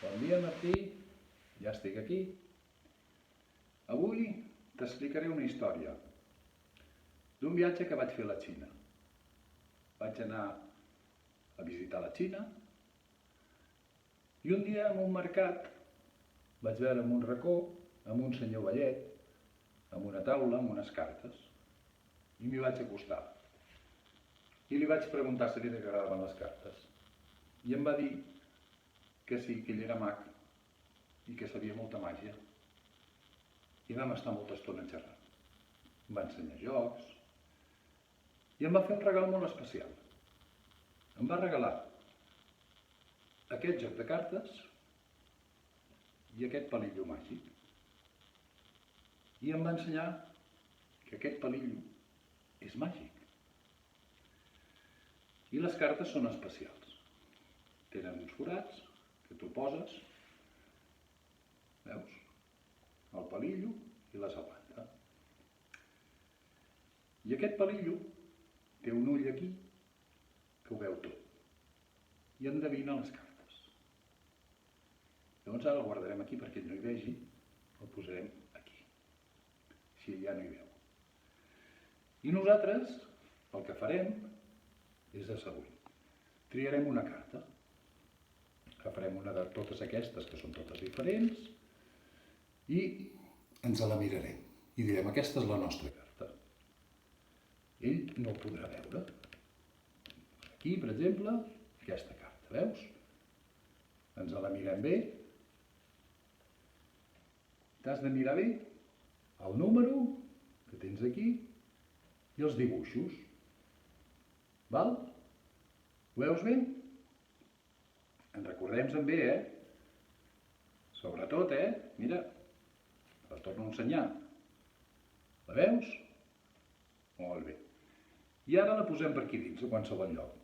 Bon dia, Martí. Ja estic aquí. Avui t'explicaré una història d'un viatge que vaig fer a la Xina. Vaig anar a visitar la Xina i un dia en un mercat vaig veure en un racó amb un senyor vellet, amb una taula, amb unes cartes, i m'hi vaig acostar. I li vaig preguntar si li agradaven les cartes. I em va dir que sí, que ell era mag i que sabia molta màgia. I vam estar molta estona xerrant. Em va ensenyar jocs i em va fer un regal molt especial. Em va regalar aquest joc de cartes i aquest palillo màgic. I em va ensenyar que aquest palillo és màgic. I les cartes són especials. Tenen uns forats que tu poses, veus, el palillo i les aguanta. I aquest palillo té un ull aquí que ho veu tot i endevina les cartes. Llavors ara el guardarem aquí perquè ell no hi vegi, el posarem aquí, si ell ja no hi veu. I nosaltres el que farem és el següent. Triarem una carta. Agafarem una de totes aquestes, que són totes diferents, i ens la mirarem. I direm, aquesta és la nostra carta. Ell no ho podrà veure. Aquí, per exemple, aquesta carta, veus? Ens la mirem bé. T'has de mirar bé el número que tens aquí i els dibuixos. Val? Ho veus bé? En recordem-se'n bé, Sobretot, Mira, la torno a ensenyar. La veus? Molt bé. I ara la posem per aquí dins, a qualsevol lloc.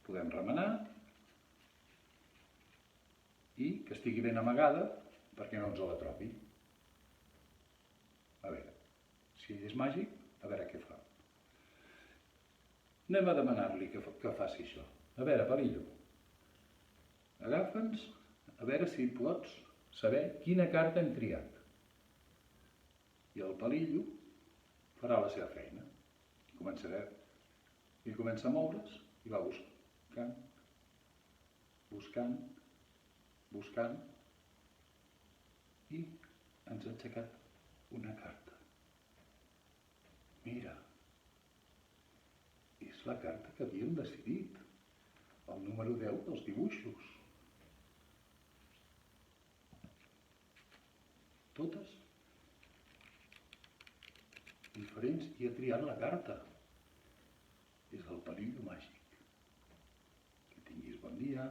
Podem remenar i que estigui ben amagada perquè no ens la trobi. A veure, si ell és màgic, a veure què fa. Anem a demanar-li que faci això. A veure, palillo, agafa'ns, a veure si pots saber quina carta hem triat. I el palillo farà la seva feina. I comença a moure's i va buscant, buscant, buscant, i ens ha aixecat una carta. Mira, és la carta que havíem decidit. El número 10 dels dibuixos. Totes diferents i ha triat la carta. És el palillo màgic. Que tinguis bon dia.